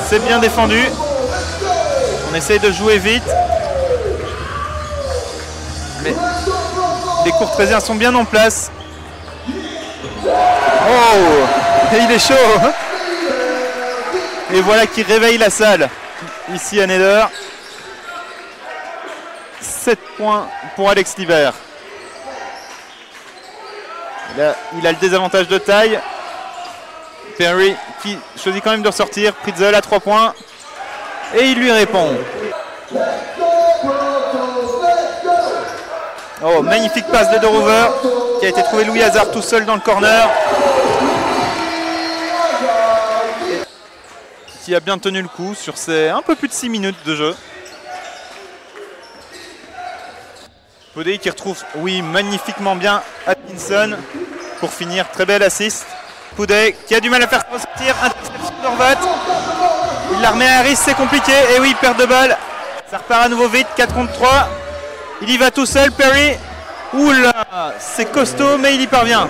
C'est bien défendu. On essaye de jouer vite. Mais les Courtrésiens sont bien en place. Oh, et il est chaud. Et voilà qui réveille la salle. Ici à Nether. 7 points pour Alex Libert. Là, il a le désavantage de taille. Perry qui choisit quand même de ressortir. Pritzel à 3 points. Et il lui répond. Oh, magnifique passe de Rover qui a été trouvé Louis Hazard tout seul dans le corner. Qui a bien tenu le coup sur ces un peu plus de 6 minutes de jeu. Podé qui retrouve, oui, magnifiquement bien Atkinson pour finir. Très belle assist. Podé qui a du mal à faire ressortir. Interception d'Horvat. Il la remet à Harris, c'est compliqué. Et oui, perte de balle. Ça repart à nouveau vite, 4 contre 3. Il y va tout seul, Perry. Oula, c'est costaud, mais il y parvient.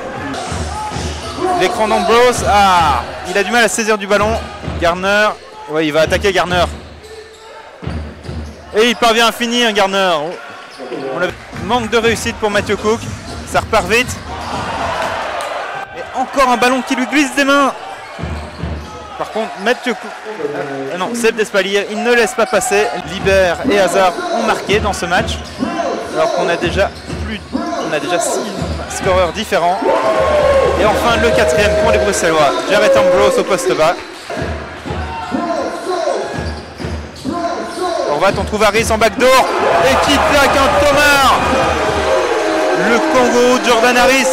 L'écran d'Ambrose. Ah, il a du mal à saisir du ballon. Garner. Ouais, il va attaquer Garner. Et il parvient à finir, Garner. On avait manque de réussite pour Matthew Cook. Ça repart vite. Et encore un ballon qui lui glisse des mains. Par contre, Matthew Cook... non, Seb Despalier, il ne laisse pas passer. Libert et Hazard ont marqué dans ce match. Alors qu'on a déjà 6 scoreurs différents. Et enfin, le 4e pour les Bruxellois. Jarrett Ambrose au poste bas. Horvat, on trouve Harris en backdoor. Et qui plaque un Thomas. Le Congo, Jordan Harris.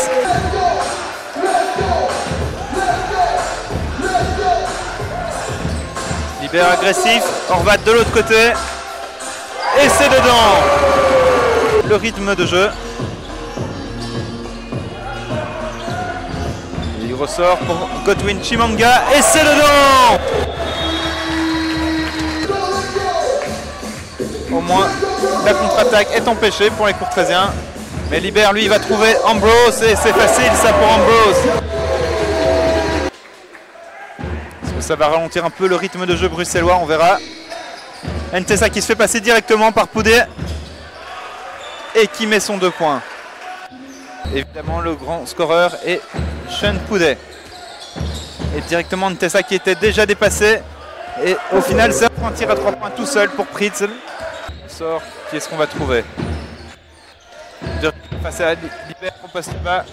Libère agressif. Horvat de l'autre côté. Et c'est dedans. Le rythme de jeu. Il ressort pour Godwin Chimanga. Et c'est dedans. Au moins, la contre-attaque est empêchée pour les Courtrésiens. Mais Libert, lui, il va trouver Ambrose. Et c'est facile, ça, pour Ambrose. Est-ce que ça va ralentir un peu le rythme de jeu bruxellois? On verra. Ntesa qui se fait passer directement par Poudé. Et qui met son 2 points. Évidemment, le grand scoreur est Sean Poudé. Et directement Ntesa qui était déjà dépassé. Et au final, ça prend un tir à 3 points tout seul pour Pritzel. Sort, qui est-ce qu'on va trouver? Face à Libert au poste bas.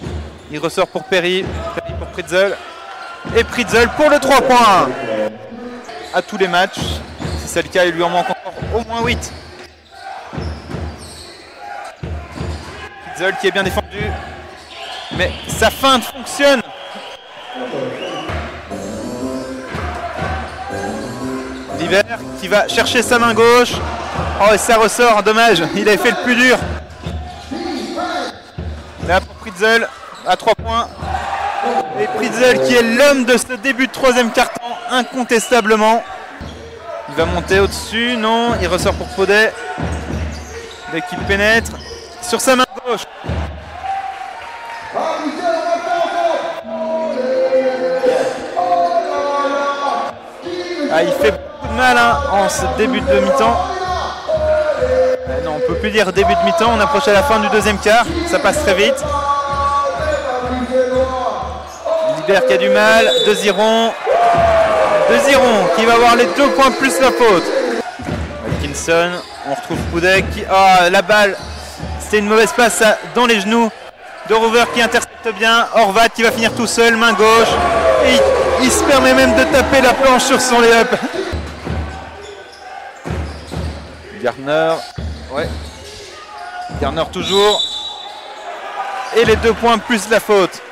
Il ressort pour Perry. Perry pour Pritzel. Et Pritzel pour le 3 points. À tous les matchs. Si c'est le cas, il lui en manque encore au moins 8. Pritzel qui est bien défendu. Mais sa feinte fonctionne. Libert qui va chercher sa main gauche. Oh, et ça ressort, dommage, il avait fait le plus dur. Là pour Pritzel, à 3 points. Et Pritzel qui est l'homme de ce début de 3e quart-temps, incontestablement. Il va monter au-dessus, non, il ressort pour Podé. Dès qu'il pénètre sur sa main gauche. Ah, il fait beaucoup de mal hein, en ce début de mi-temps. Non, on ne peut plus dire début de mi-temps, on approche à la fin du 2e quart, ça passe très vite. Libert qui a du mal, De Ziron qui va avoir les 2 points plus la faute. Atkinson, on retrouve Poudé qui... Ah, la balle, c'était une mauvaise passe dans les genoux de Rover qui intercepte bien. Horvat qui va finir tout seul, main gauche. Et il se permet même de taper la planche sur son lay-up. Garner, ouais. Garner toujours. Et les 2 points plus la faute.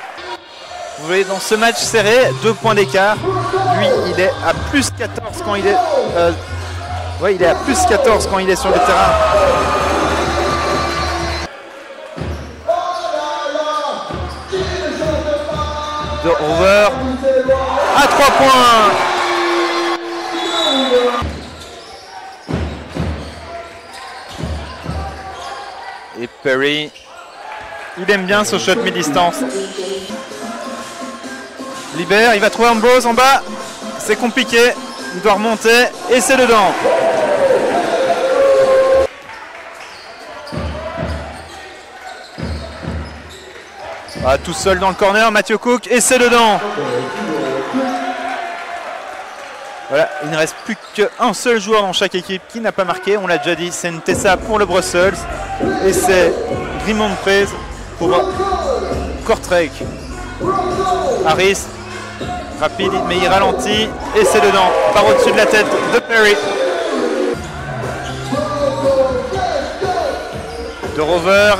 Vous voyez, dans ce match serré, 2 points d'écart. Lui, il est à plus 14 quand il est... ouais, il est à plus 14 quand il est sur le terrain. De Rover. À 3 points. Et Perry, il aime bien ce shot mi-distance. Libert, il va trouver Ambrose en bas. C'est compliqué. Il doit remonter et c'est dedans. Ah, tout seul dans le corner, Mathieu Cook et c'est dedans. Voilà, il ne reste plus qu'un seul joueur dans chaque équipe qui n'a pas marqué. On l'a déjà dit, c'est Ntessa pour le Brussels et c'est Grimond Prez pour Kortrijk. Harris, rapide mais il ralentit et c'est dedans, par au-dessus de la tête de Perry. De Rover,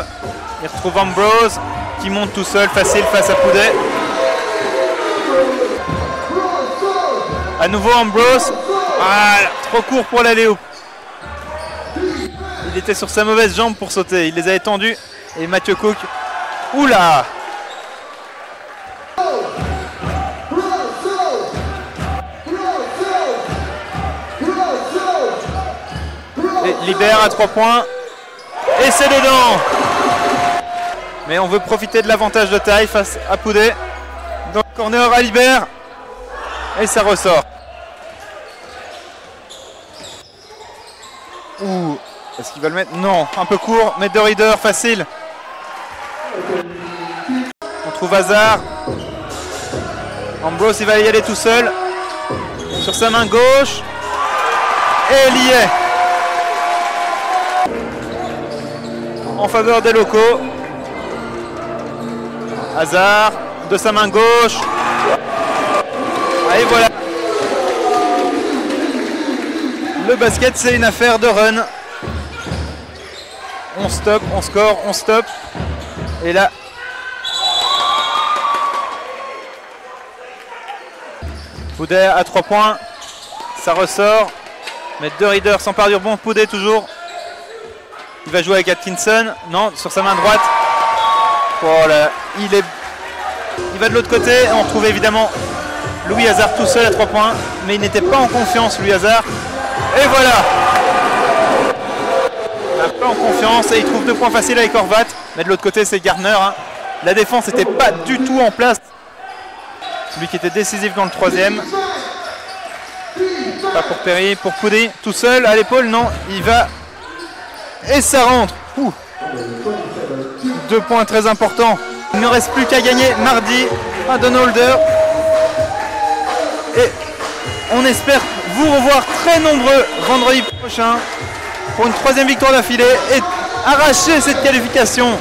il retrouve Ambrose qui monte tout seul, facile face à Poudet. À nouveau Ambrose, ah, trop court pour l'alley-oop. Il était sur sa mauvaise jambe pour sauter, il les avait tendus et Mathieu Cook, oula! Et libère à 3 points et c'est dedans. Mais on veut profiter de l'avantage de taille face à Poudet. Dans le corner à libère et ça ressort. Ouh, est-ce qu'il va le mettre? Non, un peu court, mais de Reader facile. On trouve Hazard. Ambrose il va y aller tout seul. Sur sa main gauche. Et il y est. En faveur des locaux. Hazard de sa main gauche. Et voilà. Le basket c'est une affaire de run. On stoppe, on score, on stoppe. Et là. Poudet à 3 points. Ça ressort. Mais De Reader s'empare du rebond. Poudet toujours. Il va jouer avec Atkinson. Non, sur sa main droite. Oh là, il va de l'autre côté. On retrouve évidemment Louis Hazard tout seul à 3 points. Mais il n'était pas en confiance, Louis Hazard. Et voilà. Il n'a pas en confiance et il trouve 2 points faciles avec Horvat. Mais de l'autre côté, c'est Gardner. Hein. La défense n'était pas du tout en place. Lui qui était décisif dans le 3e. Pas pour Perry, pour Poudet. Tout seul à l'épaule, non. Il va. Et ça rentre. Ouh. 2 points très importants. Il ne reste plus qu'à gagner mardi à Donholder. Et on espère vous revoir très nombreux vendredi prochain pour une 3e victoire d'affilée et arracher cette qualification